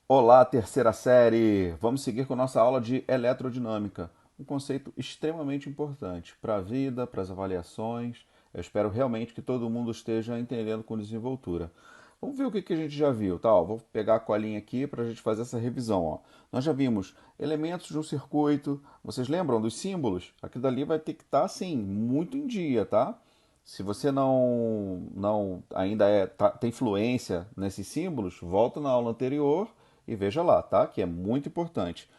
Olá, terceira série! Vamos seguir com nossa aula de eletrodinâmica, um conceito extremamente importante para a vida, para as avaliações. Eu espero realmente que todo mundo esteja entendendo com desenvoltura. Vamos ver o que a gente já viu, tá? Ó, vou pegar a colinha aqui para a gente fazer essa revisão. Ó. Nós já vimos elementos de um circuito. Vocês lembram dos símbolos? Aquilo dali vai ter que estar, assim, muito em dia, tá? Se você não ainda tem fluência nesses símbolos, volta na aula anterior e veja lá, tá? Que é muito importante.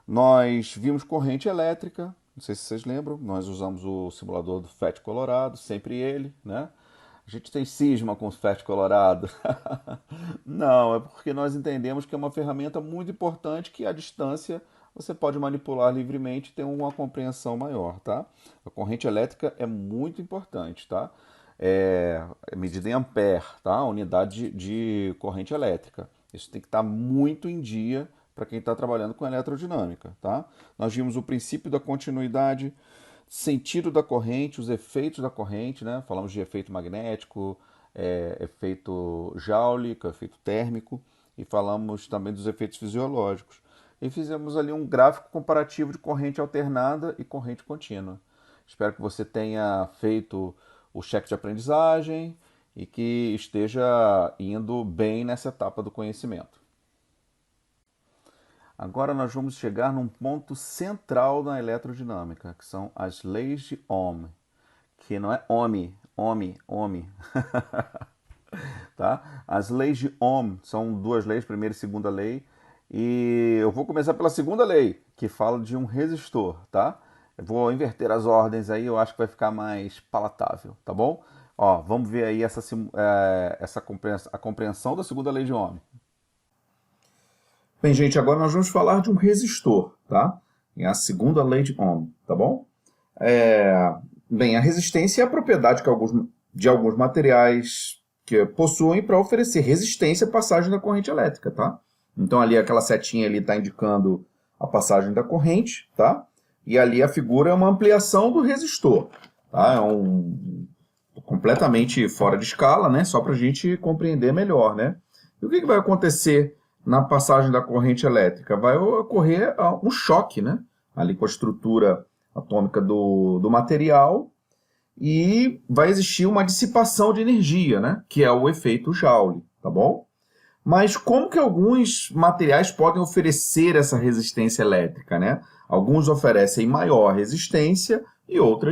Nós vimos corrente elétrica, não sei se vocês lembram, nós usamos o simulador do FET Colorado, sempre ele, né? A gente tem cisma com o FET Colorado. Não, é porque nós entendemos que é uma ferramenta muito importante que à distância você pode manipular livremente e ter uma compreensão maior, tá? A corrente elétrica é muito importante, tá? É medida em ampere, tá? A unidade de corrente elétrica. Isso tem que estar muito em dia para quem está trabalhando com eletrodinâmica, tá? Nós vimos o princípio da continuidade, sentido da corrente, os efeitos da corrente, né? Falamos de efeito magnético, efeito jáulico, efeito térmico, e falamos também dos efeitos fisiológicos. E fizemos ali um gráfico comparativo de corrente alternada e corrente contínua. Espero que você tenha feito o cheque de aprendizagem e que esteja indo bem nessa etapa do conhecimento. Agora nós vamos chegar num ponto central na eletrodinâmica, que são as leis de Ohm, que não é Ohm, tá? As leis de Ohm são duas leis, primeira e segunda lei, e eu vou começar pela segunda lei, que fala de um resistor, tá? Eu vou inverter as ordens aí, eu acho que vai ficar mais palatável, tá bom? Ó, vamos ver aí a compreensão da segunda lei de Ohm. Bem, gente, agora nós vamos falar de um resistor, tá? É a segunda lei de Ohm, tá bom? Bem, a resistência é a propriedade de alguns materiais que possuem para oferecer resistência à passagem da corrente elétrica, tá? Então ali aquela setinha ali está indicando a passagem da corrente, tá? E ali a figura é uma ampliação do resistor, tá? É completamente fora de escala, né? Só para a gente compreender melhor, né? E o que vai acontecer na passagem da corrente elétrica? Vai ocorrer um choque, né? Ali com a estrutura atômica do material e vai existir uma dissipação de energia, né? Que é o efeito Joule, tá bom? Mas como que alguns materiais podem oferecer essa resistência elétrica, né? Alguns oferecem maior resistência e outra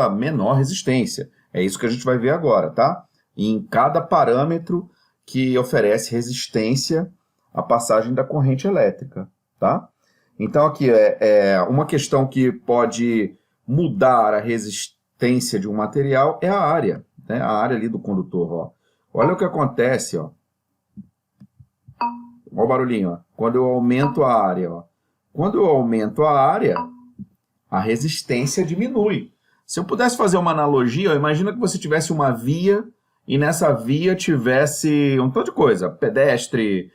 menor resistência. É isso que a gente vai ver agora, tá? Em cada parâmetro que oferece resistência à passagem da corrente elétrica, tá? Então aqui é uma questão que pode mudar a resistência de um material é a área, né? A área ali do condutor, ó. Olha o que acontece, ó. Olha o barulhinho, ó. Quando eu aumento a área, ó. Quando eu aumento a área, a resistência diminui. Se eu pudesse fazer uma analogia, ó, imagina que você tivesse uma via e nessa via tivesse um tanto de coisa, pedestre,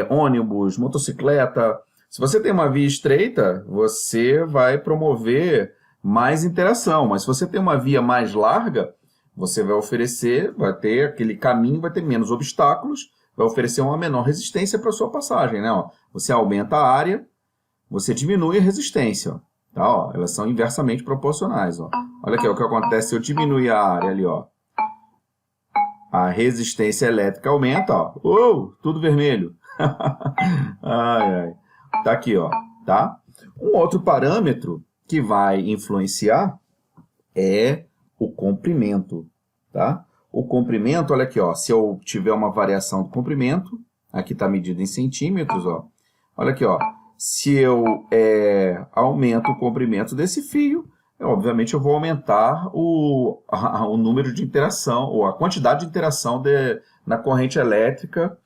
ônibus, motocicleta. Se você tem uma via estreita, você vai promover mais interação, mas se você tem uma via mais larga, você vai ter aquele caminho, vai ter menos obstáculos, vai oferecer uma menor resistência para a sua passagem, né? Ó, você aumenta a área, você diminui a resistência, ó, tá? Ó, elas são inversamente proporcionais, ó. Olha aqui, ó, o que acontece se eu diminuir a área ali, ó. A resistência elétrica aumenta, ó. Tudo vermelho. Ai, ai. Tá aqui, ó, tá? Um outro parâmetro que vai influenciar é o comprimento, tá? O comprimento, olha aqui, ó, se eu tiver uma variação do comprimento, aqui está medido em centímetros, ó. Olha aqui, ó, se eu aumento o comprimento desse fio, obviamente eu vou aumentar o número de interação, ou a quantidade de interação na corrente elétrica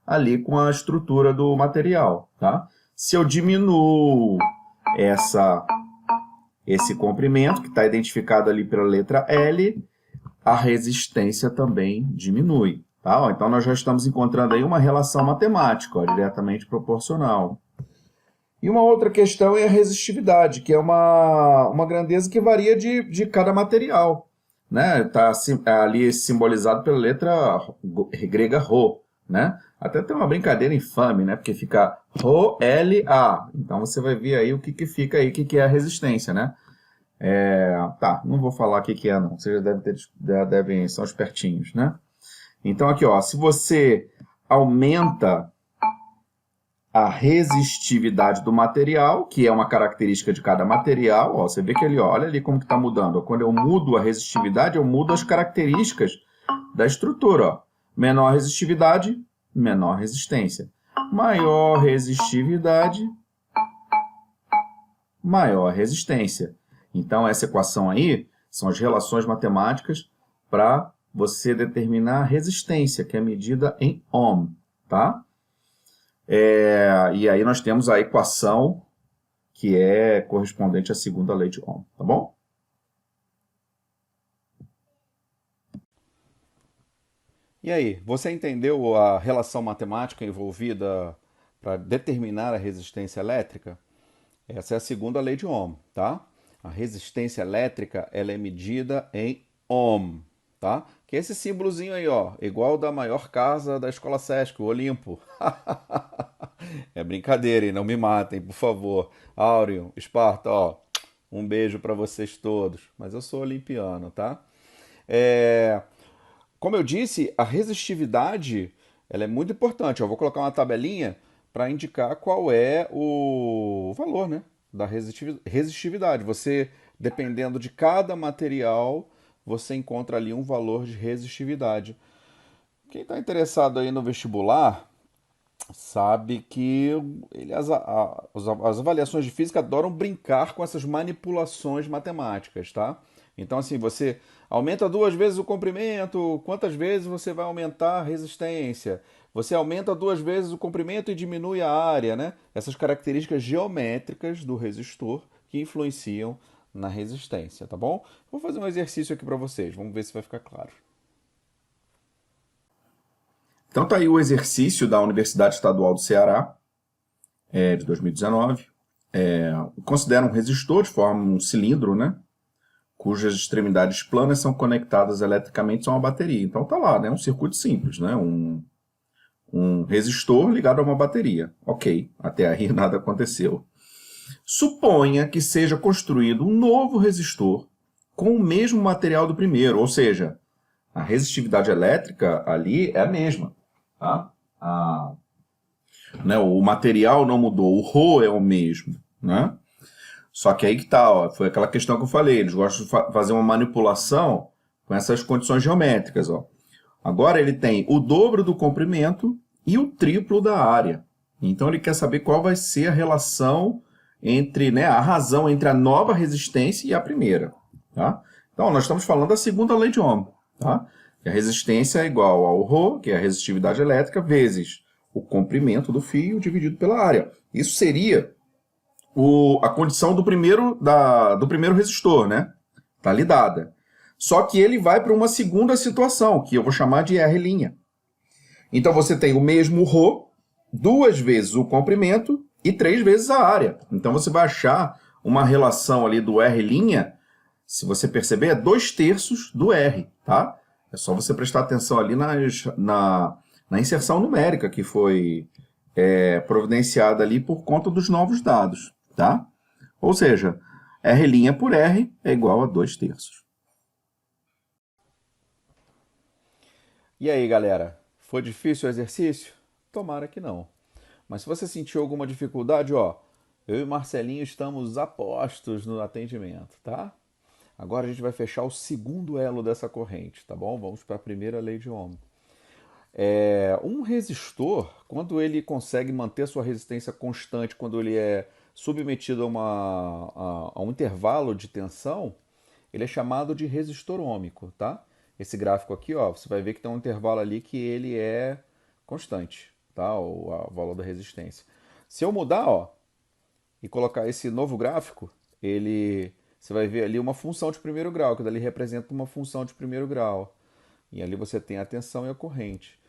ali com a estrutura do material, tá? Se eu diminuo esse comprimento, que está identificado ali pela letra L, a resistência também diminui. Tá? Ó, então, nós já estamos encontrando aí uma relação matemática, ó, diretamente proporcional. E uma outra questão é a resistividade, que é uma grandeza que varia de cada material. Né? Está ali simbolizado pela letra grega Rho. né? Até tem uma brincadeira infame, né? Porque fica Rho-L-A. Então você vai ver aí o que fica aí, o que é a resistência, né? Tá, não vou falar o que é, não. Vocês já devem, são espertinhos, né? Então aqui, ó, se você aumenta a resistividade do material, que é uma característica de cada material, ó, você vê que ele, ó, olha ali como que está mudando. Quando eu mudo a resistividade, eu mudo as características da estrutura. Ó. Menor resistividade, menor resistência. Maior resistividade, maior resistência. Então, essa equação aí são as relações matemáticas para você determinar a resistência, que é medida em ohm, tá? E aí nós temos a equação que é correspondente à segunda lei de Ohm, tá bom? E aí, você entendeu a relação matemática envolvida para determinar a resistência elétrica? Essa é a segunda lei de Ohm, tá? A resistência elétrica, ela é medida em ohm, tá? Que é esse símbolozinho aí, ó, igual ao da maior casa da escola Sesc, o Olimpo. É brincadeira, hein? Não me matem, por favor. Áureo, Esparta, ó, um beijo para vocês todos. Mas eu sou olimpiano, tá? É, como eu disse, a resistividade ela é muito importante. Eu vou colocar uma tabelinha para indicar qual é o valor, né, da resistividade. Você, dependendo de cada material, você encontra ali um valor de resistividade. Quem está interessado aí no vestibular sabe que as avaliações de física adoram brincar com essas manipulações matemáticas, tá? Então, assim, você aumenta duas vezes o comprimento, quantas vezes você vai aumentar a resistência? Você aumenta duas vezes o comprimento e diminui a área, né? Essas características geométricas do resistor que influenciam na resistência, tá bom? Vou fazer um exercício aqui para vocês, vamos ver se vai ficar claro. Então tá aí o exercício da Universidade Estadual do Ceará, de 2019. Considera um resistor de forma um cilindro, né? Cujas extremidades planas são conectadas eletricamente a uma bateria. Então tá lá, né? Um circuito simples, né? Um resistor ligado a uma bateria. Ok, até aí nada aconteceu. Suponha que seja construído um novo resistor com o mesmo material do primeiro, ou seja, a resistividade elétrica ali é a mesma. Tá? O material não mudou, o Rho é o mesmo. Né? Só que aí que tá, ó, foi aquela questão que eu falei, eles gostam de fazer uma manipulação com essas condições geométricas. Ó. Agora ele tem o dobro do comprimento e o triplo da área. Então ele quer saber qual vai ser a relação entre, né, a razão entre a nova resistência e a primeira. Tá? Então nós estamos falando da segunda lei de Ohm. Tá? A resistência é igual ao Rho, que é a resistividade elétrica, vezes o comprimento do fio dividido pela área. Isso seria a condição do primeiro resistor, né? Está ali dada. Só que ele vai para uma segunda situação, que eu vou chamar de R'. Então você tem o mesmo Rho, duas vezes o comprimento e três vezes a área. Então você vai achar uma relação ali do R', se você perceber, é 2/3 do R, tá? É só você prestar atenção ali na inserção numérica que foi providenciada ali por conta dos novos dados, tá? Ou seja, R' por R é igual a 2/3. E aí, galera? Foi difícil o exercício? Tomara que não. Mas se você sentiu alguma dificuldade, ó, eu e Marcelinho estamos a postos no atendimento, tá? Agora a gente vai fechar o segundo elo dessa corrente, tá bom? Vamos para a primeira lei de Ohm. Um resistor, quando ele consegue manter sua resistência constante, quando ele é submetido a um intervalo de tensão, ele é chamado de resistor ôhmico, tá? Esse gráfico aqui, ó, você vai ver que tem um intervalo ali que ele é constante, tá? O valor da resistência. Se eu mudar, ó, e colocar esse novo gráfico, você vai ver ali uma função de primeiro grau, que dali representa uma função de primeiro grau. E ali você tem a tensão e a corrente.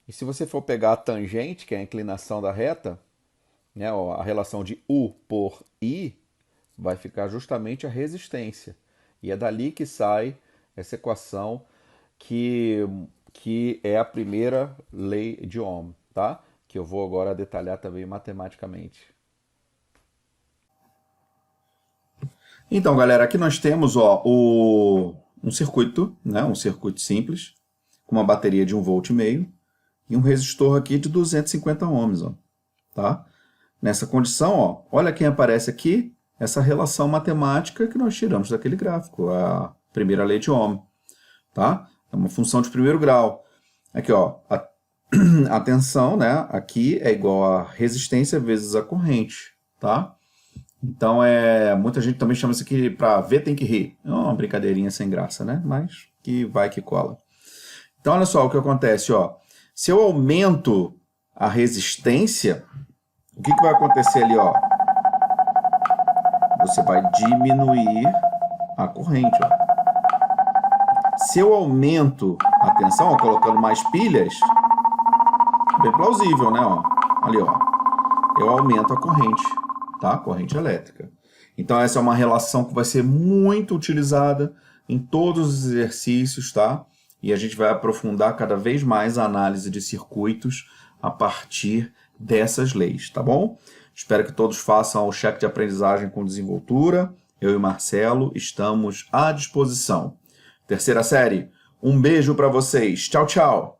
E se você for pegar a tangente, que é a inclinação da reta, né, ó, a relação de U por I, vai ficar justamente a resistência. E é dali que sai essa equação que que é a primeira lei de Ohm, tá? Que eu vou agora detalhar também matematicamente. Então, galera, aqui nós temos um circuito, né? Um circuito simples, com uma bateria de 1,5 V e um resistor aqui de 250 ohms, ó, tá? Nessa condição, ó, olha quem aparece aqui, essa relação matemática que nós tiramos daquele gráfico, a primeira lei de Ohm, tá? É uma função de primeiro grau. Aqui, ó, a tensão, né, aqui é igual a resistência vezes a corrente, tá? Então, muita gente também chama isso aqui para ver tem que rir. É uma brincadeirinha sem graça, né? Mas que vai que cola. Então, olha só o que acontece, ó. Se eu aumento a resistência, o que vai acontecer ali, ó? Você vai diminuir a corrente, ó. Se eu aumento a tensão, ó, colocando mais pilhas, bem plausível, né? Ó. Ali, ó. Eu aumento a corrente, tá? Corrente elétrica. Então, essa é uma relação que vai ser muito utilizada em todos os exercícios, tá? E a gente vai aprofundar cada vez mais a análise de circuitos a partir dessas leis, tá bom? Espero que todos façam o cheque de aprendizagem com desenvoltura. Eu e o Marcelo estamos à disposição. Terceira série, um beijo para vocês. Tchau, tchau!